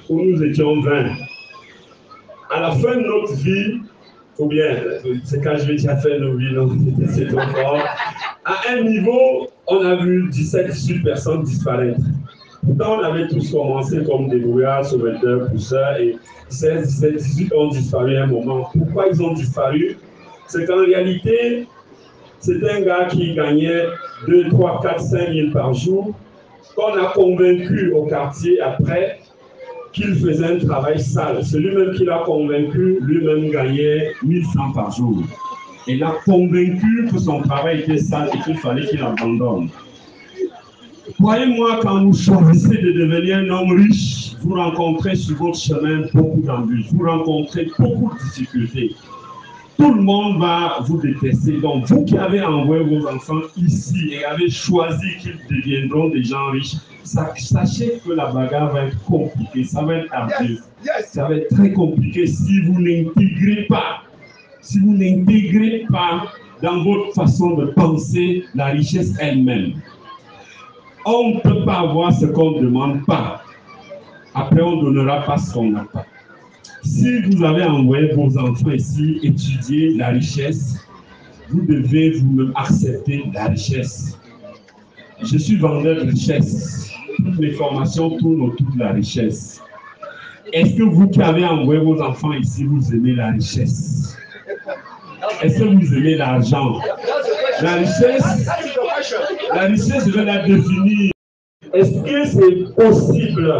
où nous étions 20. À la fin de notre vie, ou bien, c'est quand je vais dire faire nos vies, non, c'est trop fort. À un niveau, on a vu 17-18 personnes disparaître. Pourtant, on avait tous commencé comme débrouillards, sauveteurs, pousseurs, et 16, 17, 18 ont disparu à un moment. Pourquoi ils ont disparu? C'est qu'en réalité, c'était un gars qui gagnait 2, 3, 4, 5 000 par jour, qu'on a convaincu au quartier après qu'il faisait un travail sale. Celui-même qui l'a convaincu, lui-même gagnait 1 000 francs par jour. Il a convaincu que son travail était sale et qu'il fallait qu'il abandonne. Croyez-moi, quand vous choisissez de devenir un homme riche, vous rencontrez sur votre chemin beaucoup d'embûches, vous rencontrez beaucoup de difficultés. Tout le monde va vous détester. Donc, vous qui avez envoyé vos enfants ici et avez choisi qu'ils deviendront des gens riches, sachez que la bagarre va être compliquée, ça va être ardue. Ça va être très compliqué si vous n'intégrez pas, dans votre façon de penser la richesse elle-même. On ne peut pas avoir ce qu'on ne demande pas. Après, on ne donnera pas ce qu'on n'a pas. Si vous avez envoyé vos enfants ici étudier la richesse, vous devez vous-même accepter la richesse. Je suis vendeur de richesse. Toutes mes formations tournent autour de la richesse. Est-ce que vous qui avez envoyé vos enfants ici, vous aimez la richesse? Est-ce que vous aimez l'argent? La richesse, je vais la définir. Est-ce que c'est possible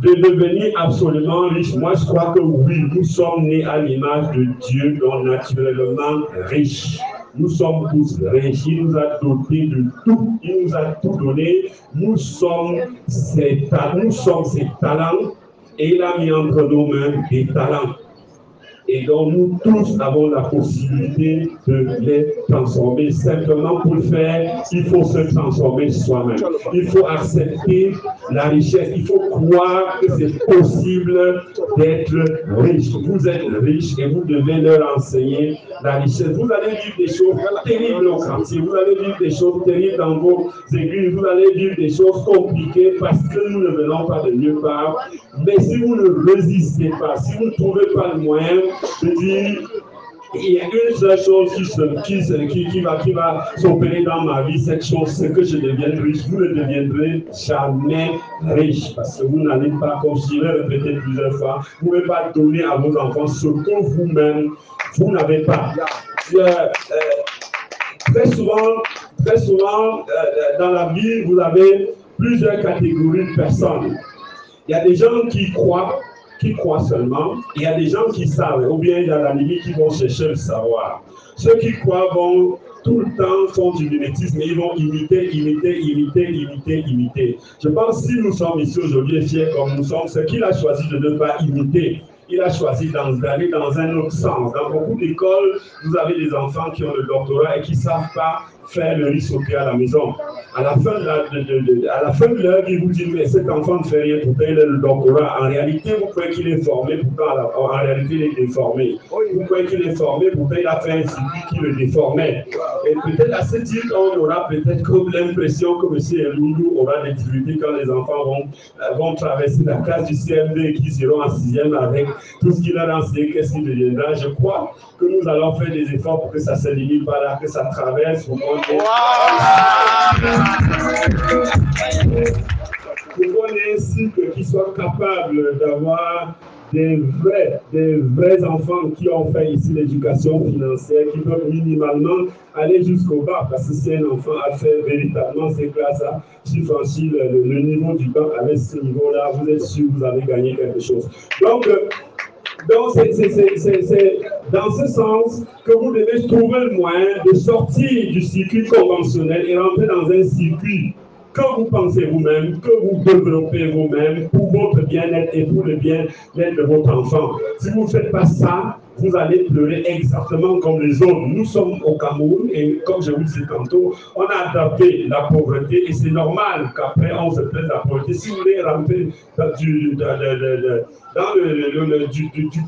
de devenir absolument riche? Moi, je crois que oui, nous sommes nés à l'image de Dieu, donc naturellement riches. Nous sommes tous riches. Il nous a dotés de tout. Il nous a tout donné. Nous sommes ses talents et il a mis entre nos mains des talents. Et donc nous tous avons la possibilité de les transformer. Simplement pour le faire, il faut se transformer soi-même. Il faut accepter la richesse. Il faut croire que c'est possible d'être riche. Vous êtes riche et vous devez leur enseigner la richesse. Vous allez vivre des choses terribles au quartier. Vous allez vivre des choses terribles dans vos églises. Vous allez vivre des choses compliquées parce que nous ne venons pas de nulle part. Mais si vous ne résistez pas, si vous ne trouvez pas le moyen de dire, il y a une seule chose qui va s'opérer dans ma vie, cette chose, c'est que je devienne riche. Vous ne deviendrez jamais riche parce que vous n'allez pas, comme je l'ai répété plusieurs fois, vous ne pouvez pas donner à vos enfants ce que vous-même, vous n'avez pas. Très souvent, dans la vie, vous avez plusieurs catégories de personnes. Il y a des gens qui croient seulement, il y a des gens qui savent, ou bien il y a la limite qui vont chercher le savoir. Ceux qui croient vont tout le temps font du mimétisme et ils vont imiter. Je pense que si nous sommes ici aujourd'hui fiers comme nous sommes, c'est qu'il a choisi de ne pas imiter. Il a choisi d'aller dans un autre sens. Dans beaucoup d'écoles, vous avez des enfants qui ont le doctorat et qui ne savent pas faire le riz sauté à la maison. À la fin de l'heure, il vous dit, mais cet enfant ne fait rien, pourtant il a le doctorat. En réalité, vous croyez qu'il est formé, pourtant en réalité, il est déformé. Vous croyez qu'il est formé, pourtant il a fait un circuit qui le déformait. Et peut-être à ce titre, on aura peut-être comme l'impression que M. Eloulou aura des difficultés quand les enfants vont traverser la classe du CM2 et qu'ils iront en 6e avec tout ce qu'il a enseigné, qu'est-ce qu'il deviendra. Je crois que nous allons faire des efforts pour que ça se limite par là, que ça traverse pour qu'on ait un cycle qui soit capable d'avoir des vrais enfants qui ont fait ici l'éducation financière, qui peuvent minimalement aller jusqu'au bas, parce que si un enfant a fait véritablement ses classes à franchir le niveau du bac avec ce niveau-là, vous êtes sûr que vous avez gagné quelque chose. Donc c'est dans ce sens que vous devez trouver le moyen de sortir du circuit conventionnel et rentrer dans un circuit que vous pensez vous-même, que vous développez vous-même pour votre bien-être et pour le bien-être de votre enfant. Si vous ne faites pas ça, vous allez pleurer exactement comme les autres. Nous sommes au Cameroun et comme je vous disais tantôt, on a adapté la pauvreté et c'est normal qu'après on se plaise la pauvreté. Si vous voulez ramper du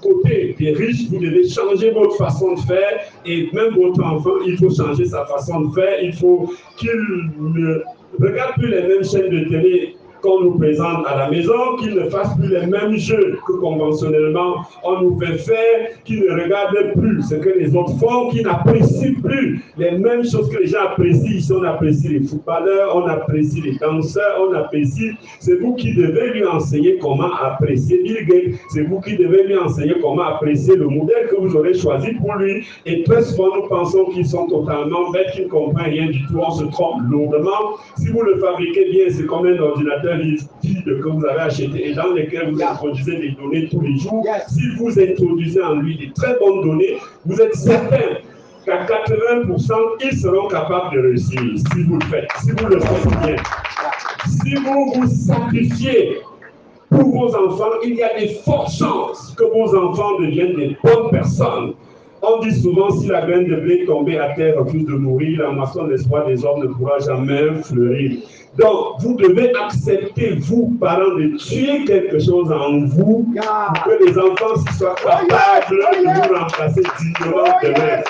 côté des riches, vous devez changer votre façon de faire et même votre enfant, il faut changer sa façon de faire. Il faut qu'il ne regarde plus les mêmes chaînes de télé qu'on nous présente à la maison, qu'ils ne fassent plus les mêmes jeux que conventionnellement on nous fait faire, qu'ils ne regardent plus ce que les autres font, qu'ils n'apprécient plus les mêmes choses que les gens apprécient. Ici, on apprécie les footballeurs, on apprécie les danseurs, on apprécie. C'est vous qui devez lui enseigner comment apprécier Bill Gates. C'est vous qui devez lui enseigner comment apprécier le modèle que vous aurez choisi pour lui. Et très souvent, nous pensons qu'ils sont totalement bêtes, qu'ils ne comprennent rien du tout. On se trompe lourdement. Si vous le fabriquez bien, c'est comme un ordinateur vide que vous avez acheté et dans lequel vous introduisez des données tous les jours. Si vous introduisez en lui des très bonnes données, vous êtes certain qu'à 80%, ils seront capables de réussir si vous le faites, si vous le faites bien. Si vous vous sacrifiez pour vos enfants, il y a des fortes chances que vos enfants deviennent des bonnes personnes. On dit souvent, si la graine de blé tombée à terre refuse de mourir, la moisson d'espoir des hommes ne pourra jamais fleurir. Donc, vous devez accepter, vous, parents, de tuer quelque chose en vous pour que les enfants soient capables de vous remplacer dignement demain.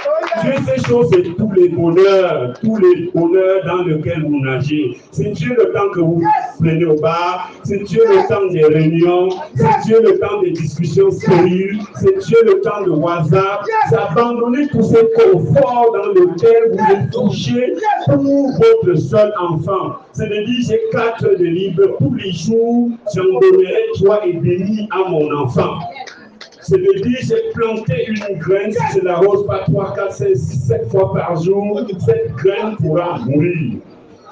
Tuer ces choses, c'est tous les bonheurs dans lesquels vous nagez. C'est tuer le temps que vous prenez au bar, c'est tuer le temps des réunions, c'est tuer le temps des discussions stériles, c'est tuer le temps de WhatsApp, c'est abandonner tous ces conforts dans lesquels vous êtes touchés pour votre seul enfant. C'est de dire, j'ai 4 heures de libre tous les jours, j'en donnerai 3 et demi à mon enfant. C'est de dire, j'ai planté une graine, si je ne l'arrose pas 3, 4, 5, 6, 7 fois par jour, cette graine pourra mourir.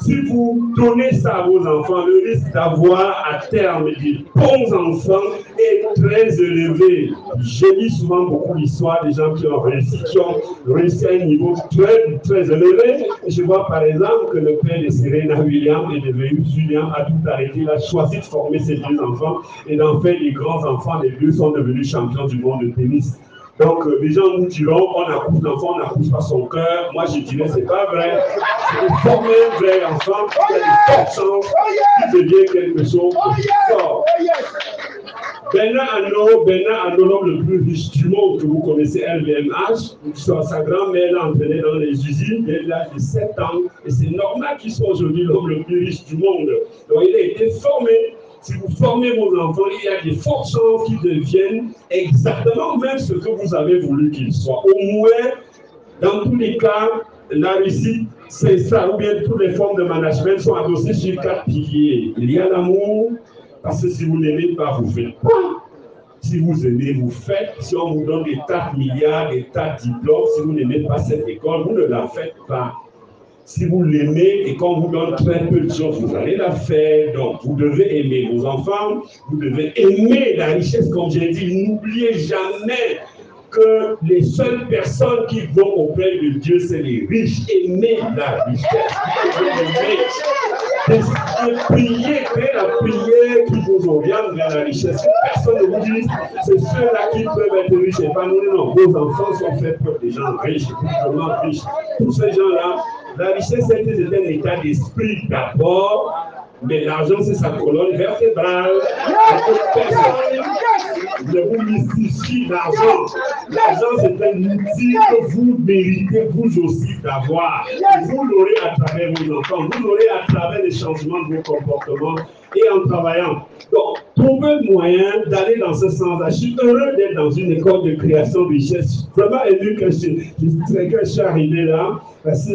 Si vous donnez ça à vos enfants, le risque d'avoir à terme des bons enfants est très élevé. Je lis souvent beaucoup l'histoire des gens qui ont réussi à un niveau très, très élevé. Je vois par exemple que le père de Serena Williams est devenu Williams, a tout arrêté, il a choisi de former ses 2 enfants et d'en faire des grands enfants. Les 2 sont devenus champions du monde de tennis. Donc, les gens nous diront, on accouche l'enfant, on n'accouche pas son cœur. Moi, je dirais, c'est pas vrai. C'est de former un vrai enfant qui a des fortes chances, qui devient quelque chose de fort. Bernard Arnault, l'homme le plus riche du monde que vous connaissez, LVMH, sa grand-mère l'a entraîné dans les usines dès l'âge de 7 ans. Et c'est normal qu'il soit aujourd'hui l'homme le plus riche du monde. Donc, il a été formé. Si vous formez vos enfants, il y a des fortes chances qu'ils deviennent exactement même ce que vous avez voulu qu'ils soient. Au moins, dans tous les cas, la réussite, c'est ça, ou bien toutes les formes de management sont adossées sur 4 piliers. Il y a l'amour, parce que si vous n'aimez pas, vous faites pas. Si vous aimez, vous faites. Si on vous donne des tas de milliards, des tas de diplômes, si vous n'aimez pas cette école, vous ne la faites pas. Si vous l'aimez et qu'on vous donne très peu de choses, vous allez la faire. Donc, vous devez aimer vos enfants, vous devez aimer la richesse, comme j'ai dit. N'oubliez jamais que les seules personnes qui vont auprès de Dieu, c'est les riches. Aimez la richesse. Priez, faites la prière qui vous oriente vers la richesse. Personne ne vous dit, c'est ceux-là qui peuvent être riches et pas nous. Non, vos enfants sont faits pour des gens riches, vraiment riches. Tous ces gens-là, la richesse, c'est un état d'esprit d'abord, mais l'argent, c'est sa colonne vertébrale. Personne ne vous mystifie l'argent. L'argent, c'est un outil que vous méritez, vous aussi, d'avoir. Vous l'aurez à travers vos enfants, vous l'aurez à travers les changements de vos comportements et en travaillant. Donc, trouvez le moyen d'aller dans ce sens-là. Je suis heureux d'être dans une école de création de richesse. Vraiment ému que je suis arrivé là, parce que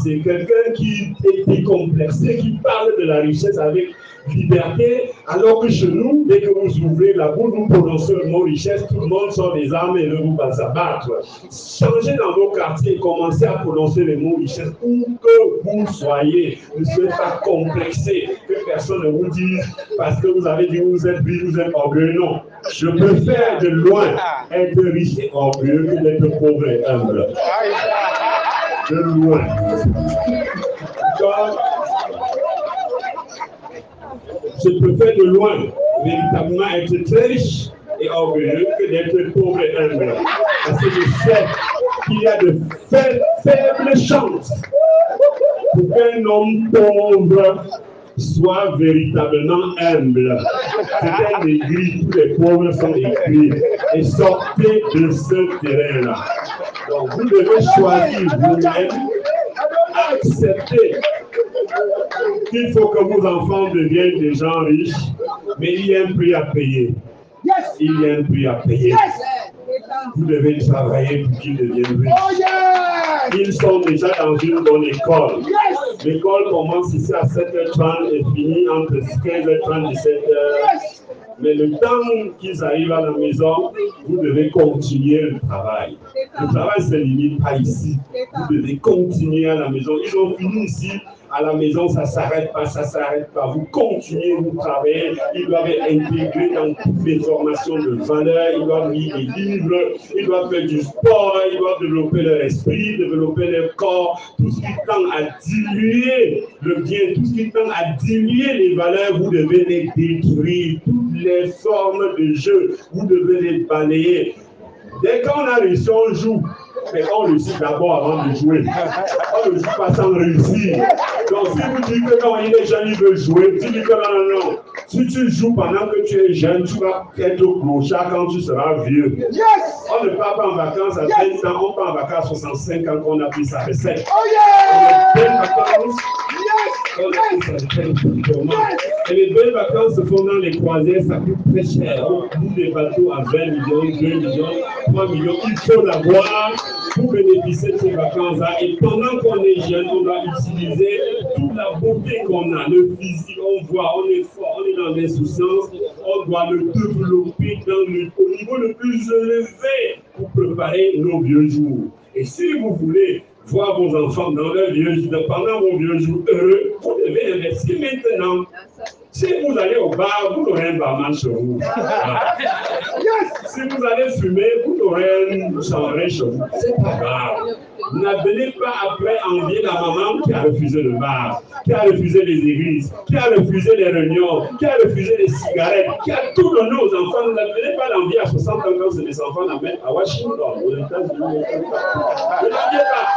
c'est quelqu'un qui est décomplexé, qui parle de la richesse avec liberté, alors que chez nous, dès que vous ouvrez la bouche, vous prononcez le mot richesse, tout le monde sort des armes et veut vous abattre. Changez dans vos quartiers, commencez à prononcer le mot richesse, où que vous soyez. Ne soyez pas complexé, que personne ne vous dise, parce que vous avez dit vous êtes riche, vous êtes orgueilleux. Non, je préfère de loin être riche et orgueilleux que d'être pauvre et humble. De loin. Donc, je préfère de loin véritablement être très riche et orgueilleux que d'être pauvre et humble. Parce que je sais qu'il y a de faibles chances pour qu'un homme pauvre soit véritablement humble. C'est un aigri, tous les pauvres sont aigris. Et sortez de ce terrain-là. Donc vous devez choisir vous-même, accepter qu'il faut que vos enfants deviennent des gens riches, mais il y a un prix à payer. Il y a un prix à payer. Vous devez travailler pour qu'ils deviennent riches. Ils sont déjà dans une bonne école. L'école commence ici à 7h30 et finit entre 15h30 et 17h. Mais le temps qu'ils arrivent à la maison, vous devez continuer le travail. Le travail ne se limite pas ici. Vous devez continuer à la maison. Ils ont fini ici. À la maison, ça ne s'arrête pas, ça ne s'arrête pas. Vous continuez, vous travaillez. Ils doivent être intégrés dans toutes les formations de valeur. Ils doivent lire des livres. Ils doivent faire du sport. Ils doivent développer leur esprit, développer leur corps. Tout ce qui tend à diluer le bien, tout ce qui tend à diluer les valeurs, vous devez les détruire. Toutes les formes de jeu, vous devez les balayer. Dès qu'on a réussi, on joue. Mais on réussit d'abord avant de jouer. On ne joue pas sans réussir. Donc si vous dites que quand il est jeune, il veut jouer, tu dis que non. Si tu joues pendant que tu es jeune, tu vas être au clochard quand tu seras vieux. On ne part pas en vacances à 20 ans, on part en vacances à 65 ans quand on a pris sa recette. On est belles vacances. On a pris sa recette. Et les belles vacances se font dans les croisières, ça coûte très cher. On loue des bateaux à 20 millions, 2 millions, 3 millions. Il faut l'avoir pour bénéficier de ces vacances-là. Et pendant qu'on est jeune, on doit utiliser toute la beauté qu'on a, le physique, on voit, on est fort, on est dans l'insouciance, on doit le développer au niveau le plus élevé pour préparer nos vieux jours. Et si vous voulez voir vos enfants dans leur vieux jours, pendant vos vieux jours heureux, vous devez investir maintenant. Si vous allez au bar, vous aurez un barman chez vous. Si vous allez fumer, vous aurez un chanvre chez vous. C'est pas grave. N'appelez pas après envier la maman qui a refusé le bar, qui a refusé les églises, qui a refusé les réunions, qui a refusé les cigarettes, qui a tout donné aux enfants. N'appelez pas l'envie à 60 ans quand c'est des enfants d'Amérique à Washington, aux États-Unis. Ne l'enviez pas.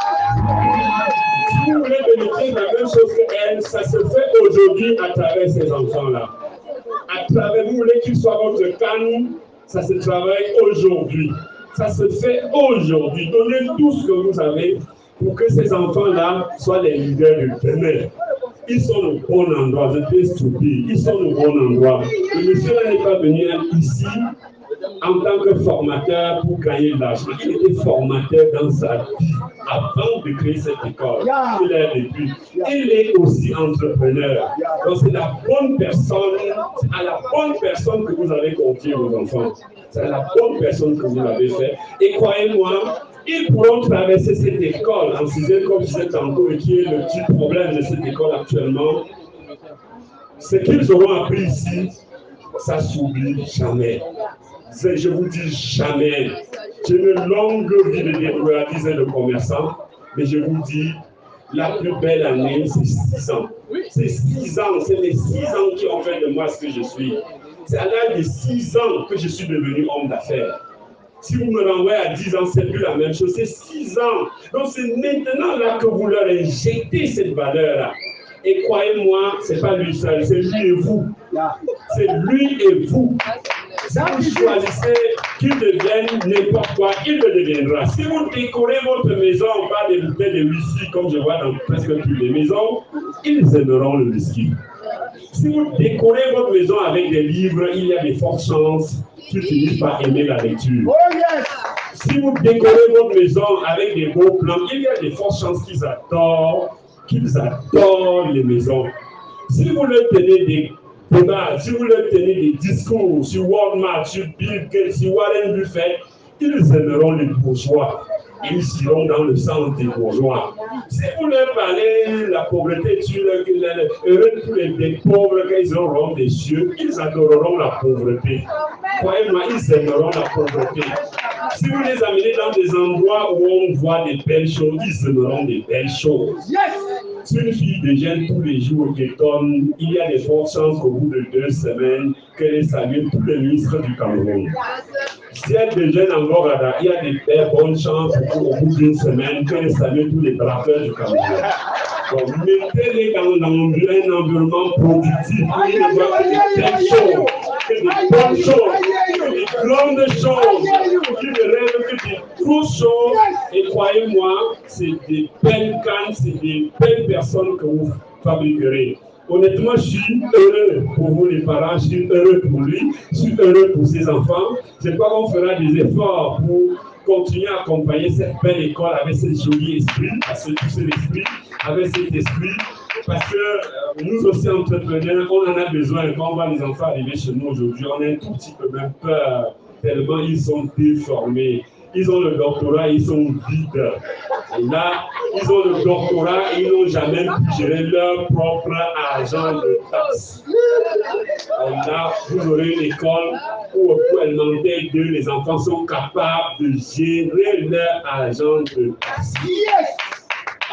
Si vous voulez bénéficier de la même chose qu'elle, ça se fait aujourd'hui à travers ces enfants-là. À travers, vous voulez qu'ils soient votre canne, ça se travaille aujourd'hui. Ça se fait aujourd'hui. Donnez tout ce que vous avez pour que ces enfants-là soient les leaders de demain. Ils sont au bon endroit. Je peux stupide. Ils sont au bon endroit. Le monsieur n'est pas venu ici en tant que formateur pour gagner de l'argent. Il était formateur dans sa vie avant de créer cette école. Il est depuis. Il est aussi entrepreneur. Donc c'est la bonne personne, c'est à la bonne personne que vous avez confié vos enfants. C'est à la bonne personne que vous l'avez fait. Et croyez-moi, ils pourront traverser cette école en sixième, comme je disais tantôt, et qui est le petit problème de cette école actuellement. Ce qu'ils auront appris ici, ça ne s'oublie jamais. Je vous dis jamais. J'ai une longue vie de débrouillardise et de commerçant, mais je vous dis, la plus belle année, c'est 6 ans. C'est 6 ans, c'est les 6 ans qui ont fait de moi ce que je suis. C'est à l'âge de 6 ans que je suis devenu homme d'affaires. Si vous me renvoyez à 10 ans, c'est plus la même chose. C'est 6 ans. Donc c'est maintenant là que vous leur injectez cette valeur-là. Et croyez-moi, ce n'est pas lui seul, c'est lui et vous. C'est lui et vous. Si vous choisissez qu'il devienne n'importe quoi, il le deviendra. Si vous décorez votre maison par des bouteilles de whisky, comme je vois dans presque toutes les maisons, ils aimeront le whisky. Si vous décorez votre maison avec des livres, il y a de fortes chances qu'ils finissent par aimer la lecture. Si vous décorez votre maison avec des beaux plans, il y a de fortes chances qu'ils adorent les maisons. Si vous leur tenez des débats, si vous leur tenez des discours sur Walmart, sur Bill Gates, sur Warren Buffett, ils aimeront les bourgeois. Ils iront dans le sens des bourgeois. Si vous leur parlez la pauvreté, heureux tous les pauvres qu'ils auront des cieux, ils adoreront la pauvreté. Croyez-moi, ils aimeront la pauvreté. Si vous les amenez dans des endroits où on voit des belles choses, ils aimeront des belles choses. Si une fille déjeune tous les jours au Kéton, il y a de fortes chances qu'au bout de 2 semaines, qu'elle ait salué tous les ministres du Cameroun. Si elle déjeune en Gorada, il y a de bonnes chances qu'au bout d'une semaine, qu'elle ait salué tous les braqueurs du Cameroun. Donc, mettez-les dans un environnement productif pour qu'ils ne voient que des belles choses, que des bonnes choses, que des grandes choses, qu'ils ne rêvent que des grosses choses. Et croyez-moi, c'est des belles cannes, c'est des belles personnes que vous fabriquerez. Honnêtement, je suis heureux pour vous les parents, je suis heureux pour lui, je suis heureux pour ses enfants. C'est pas qu'on fera des efforts pour continuer à accompagner cette belle école avec ce joli esprit, parce que tout cet esprit, avec cet esprit, parce que nous aussi entrepreneurs, on en a besoin. Quand on voit les enfants arriver chez nous aujourd'hui, on a un tout petit peu même peur, tellement ils sont déformés. Ils ont le doctorat, ils sont vides. Et là, ils ont le doctorat, ils n'ont jamais pu gérer leur propre argent de taxe. Et là, vous aurez une école où vous pouvez demander d'eux, les enfants sont capables de gérer leur argent de taxe.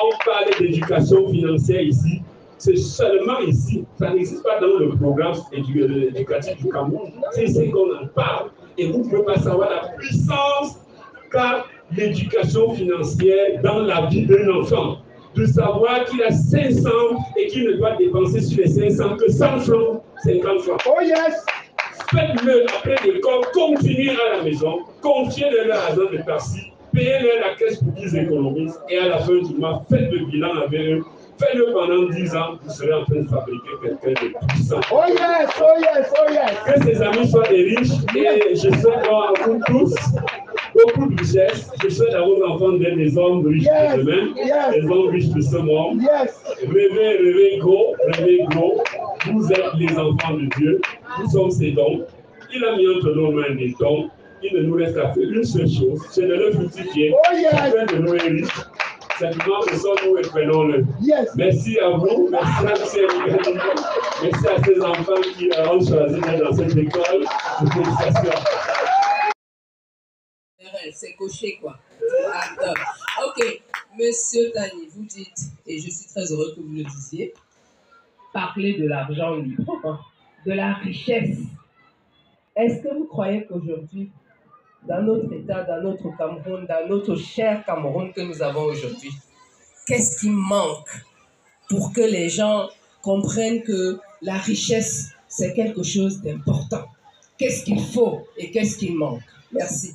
On parle d'éducation financière ici. C'est seulement ici. Ça n'existe pas dans le programme éducatif du Cameroun. C'est ici qu'on en parle. Et vous ne pouvez pas savoir la puissance qu'a l'éducation financière dans la vie d'un enfant. De savoir qu'il a 500 et qu'il ne doit dépenser sur les 500 que 100 francs, 50 francs. Oh yes! Faites-le après l'école, continuez à la maison, confiez-leur leur argent de taxi, payez-leur la caisse pour qu'ils économisent et à la fin du mois, faites le bilan avec eux. Faites-le pendant 10 ans, vous serez en train de fabriquer quelqu'un de puissant. Oh yes, oh yes, oh yes. Que ses amis soient des riches et je souhaite à vous tous beaucoup de richesse. Je souhaite à vos enfants d'être des hommes riches de demain, des hommes riches de ce monde. Rêvez, rêvez gros, rêvez gros. Vous êtes les enfants de Dieu. Nous sommes ses dons. Il a mis entre nos mains des dons. Il ne nous reste qu'à faire une seule chose, c'est de le fructifier, afin de nous riches. Simplement, faisons-nous et prenons-le. Merci à vous, merci à ces enfants qui ont choisi d'être dans cette école. Félicitations. C'est coché, quoi. Ok, Monsieur Tani, vous dites, et je suis très heureux que vous le disiez, parlez de l'argent libre, de la richesse. Est-ce que vous croyez qu'aujourd'hui, dans notre État, dans notre Cameroun, dans notre cher Cameroun que nous avons aujourd'hui, qu'est-ce qui manque pour que les gens comprennent que la richesse, c'est quelque chose d'important? Qu'est-ce qu'il faut et qu'est-ce qui manque? Merci.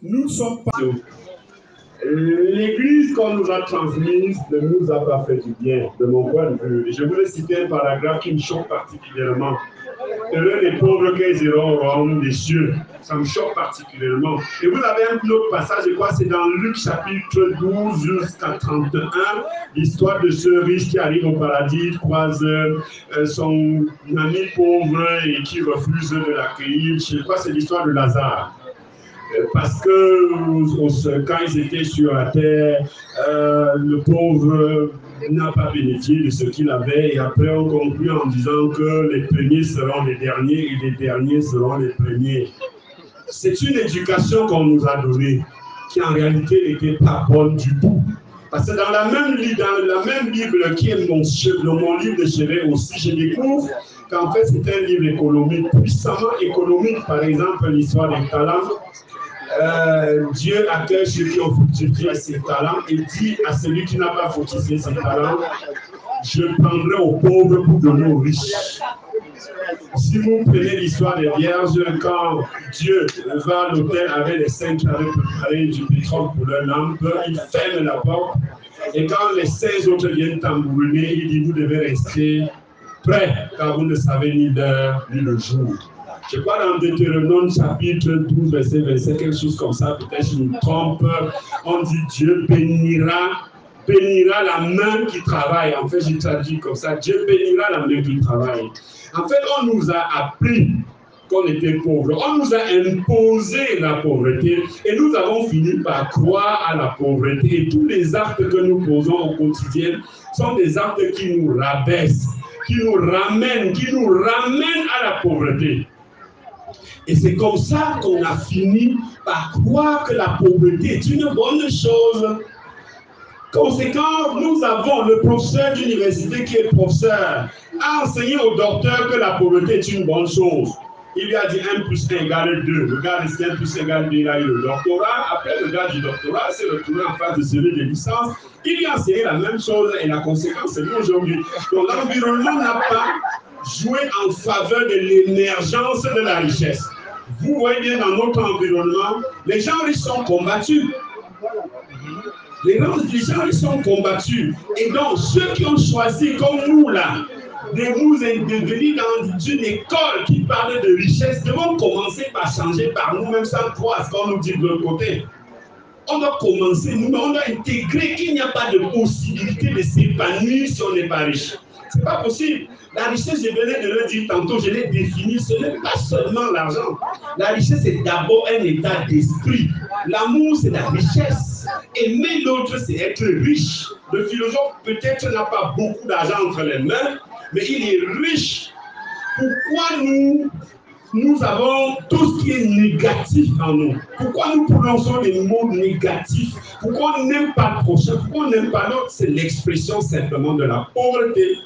Nous ne sommes pas... L'Église qu'on nous a transmise ne nous a pas fait du bien, de mon point de vue. Et je voulais citer un paragraphe qui me choque particulièrement. Heureux les pauvres qu'ils iront au royaume des cieux. Ça me choque particulièrement. Et vous avez un autre passage, je crois, c'est dans Luc chapitre 12 jusqu'à 31, l'histoire de ce riche qui arrive au paradis, croise son ami pauvre et qui refuse de l'accueillir. Je crois que c'est l'histoire de Lazare. Parce que quand ils étaient sur la terre, le pauvre n'a pas bénéficié de ce qu'il avait. Et après, on conclut en disant que les premiers seront les derniers et les derniers seront les premiers. C'est une éducation qu'on nous a donnée, qui en réalité n'était pas bonne du tout. Parce que dans la même Bible qui est mon livre de chevet aussi, je découvre qu'en fait c'est un livre économique, puissamment économique. Par exemple, l'histoire des talents. Dieu accueille ceux qui ont fructifié ses talents et dit à celui qui n'a pas fructifié ses talents, je prendrai aux pauvres pour donner aux riches. Si vous prenez l'histoire des vierges, quand Dieu va à l'hôtel avec les saints qui avaient préparé du pétrole pour leur lampe, il ferme la porte et quand les 16 autres viennent tambouriner, il dit vous devez rester prêts car vous ne savez ni l'heure ni le jour. Je crois dans Deutéronome chapitre 12, verset, quelque chose comme ça, peut-être je me trompe, on dit Dieu bénira la main qui travaille. En fait, j'ai traduit comme ça, Dieu bénira la main qui travaille. En fait, on nous a appris qu'on était pauvres. On nous a imposé la pauvreté et nous avons fini par croire à la pauvreté. Et tous les actes que nous posons au quotidien sont des actes qui nous rabaissent, qui nous ramènent à la pauvreté. Et c'est comme ça qu'on a fini par croire que la pauvreté est une bonne chose. Conséquent, nous avons le professeur d'université qui est professeur, a enseigné au docteur que la pauvreté est une bonne chose. Il lui a dit 1 plus 1 égale 2. Le gars resté 1 plus 1 égale 2, il a eu le doctorat. Après, le gars du doctorat s'est retrouvé en face de celui de licence. Il lui a enseigné la même chose et la conséquence, c'est qu'aujourd'hui, l'environnement n'a pas joué en faveur de l'émergence de la richesse. Vous voyez bien dans notre environnement, les gens riches sont combattus. Les gens riches sont combattus. Et donc, ceux qui ont choisi, comme nous là, de nous devenir dans une école qui parle de richesse, devons commencer par changer par nous-mêmes sans croire ce qu'on nous dit de l'autre côté. On doit commencer, nous, on doit intégrer qu'il n'y a pas de possibilité de s'épanouir si on n'est pas riche. Ce n'est pas possible. La richesse, je venais de le dire tantôt, je l'ai défini, ce n'est pas seulement l'argent. La richesse, c'est d'abord un état d'esprit. L'amour, c'est la richesse. Aimer l'autre, c'est être riche. Le philosophe, peut-être, n'a pas beaucoup d'argent entre les mains, mais il est riche. Pourquoi nous avons tout ce qui est négatif en nous? Pourquoi nous prononçons des mots négatifs? Pourquoi on n'aime pas le prochain? Pourquoi on n'aime pas l'autre? C'est l'expression simplement de la pauvreté.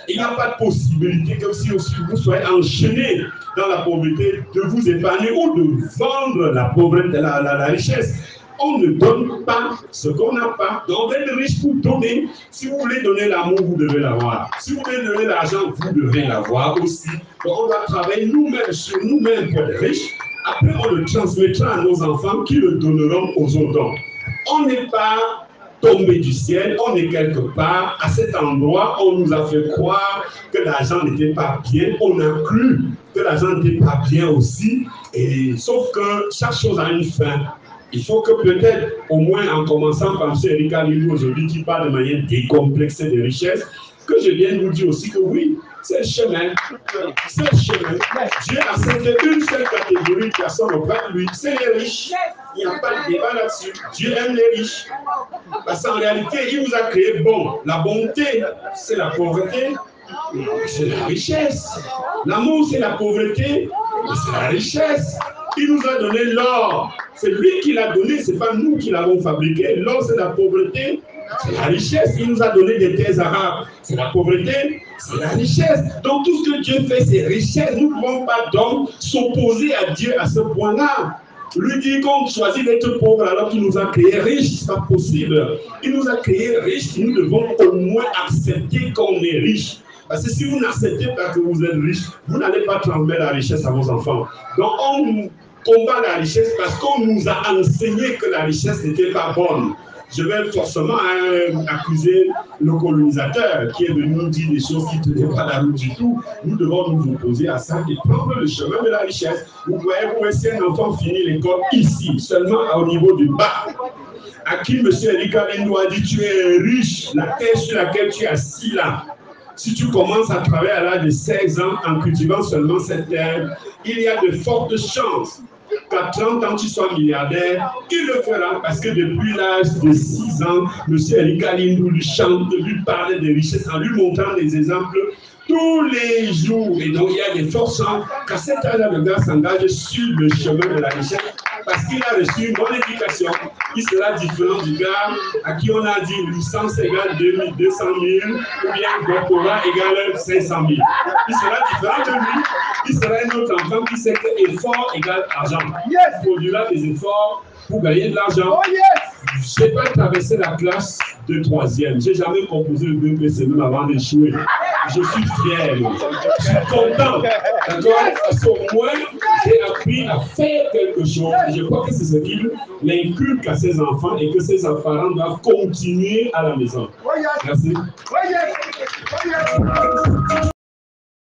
Il n'y a pas de possibilité que si vous soyez enchaîné dans la pauvreté, de vous épargner ou de vendre la pauvreté, la richesse. On ne donne pas ce qu'on n'a pas. Donc, vous êtes riche pour donner. Si vous voulez donner l'amour, vous devez l'avoir. Si vous voulez donner l'argent, vous devez l'avoir aussi. Donc, on doit travailler nous-mêmes sur nous-mêmes pour être riches. Après, on le transmettra à nos enfants qui le donneront aux autres. On n'est pas tombé du ciel, on est quelque part. À cet endroit, on nous a fait croire que l'argent n'était pas bien. On a cru que l'argent n'était pas bien aussi. Et, sauf que chaque chose a une fin. Il faut que peut-être, au moins en commençant par M. Erika Lilou aujourd'hui, qui parle de manière décomplexée des richesses, que je viens vous dire aussi que oui, c'est le chemin. C'est le chemin. Dieu a accepté une seule catégorie de personnes auprès de lui, c'est les riches. Il n'y a pas de débat là-dessus. Dieu aime les riches. Parce qu'en réalité, il nous a créé bon. La bonté, c'est la pauvreté, c'est la richesse. L'amour, c'est la pauvreté, c'est la richesse. Il nous a donné l'or. C'est lui qui l'a donné, ce n'est pas nous qui l'avons fabriqué. L'or, c'est la pauvreté, c'est la richesse. Il nous a donné des terres arabes. C'est la pauvreté, c'est la richesse. Donc tout ce que Dieu fait, c'est richesse. Nous ne pouvons pas donc s'opposer à Dieu à ce point-là. Lui dit qu'on choisit d'être pauvre alors qu'il nous a créés riches. Ce n'est pas possible. Il nous a créés riches. Nous devons au moins accepter qu'on est riche. Parce que si vous n'acceptez pas que vous êtes riche, vous n'allez pas transmettre la richesse à vos enfants. Donc on combat la richesse parce qu'on nous a enseigné que la richesse n'était pas bonne. Je vais forcément accuser le colonisateur qui est venu nous dire des choses qui ne tenaient pas la route du tout. Nous devons nous opposer à ça et prendre le chemin de la richesse. Vous voyez, si un enfant finit l'école ici, seulement au niveau du bas, à qui M. Erika Lilou a dit tu es riche, la terre sur laquelle tu es assis là. Si tu commences à travailler à l'âge de 16 ans en cultivant seulement cette terre, il y a de fortes chances qu'à 30 ans tu sois milliardaire. Il le fera parce que depuis l'âge de 6 ans, M. Erika Lilou lui chante, lui parle des richesses en lui montrant des exemples tous les jours. Et donc il y a des fortes chances qu'à cet âge-là, le gars s'engage sur le chemin de la richesse parce qu'il a reçu une bonne éducation. Il sera différent du gars à qui on a dit licence égale 2200 000 ou bien doctorat égale 500 000. Il sera différent de lui. Il sera un autre enfant qui sait que effort égale argent. Il produira des efforts pour gagner de l'argent. Je n'ai pas traversé la classe de 3e. Je n'ai jamais composé le BPC même avant d'échouer. Je suis fier. Je suis content. D'accord? Parce qu'au moins, j'ai appris à faire quelque chose. Et je crois que c'est ce qu'il inculque à ses enfants et que ses parents doivent continuer à la maison. Merci.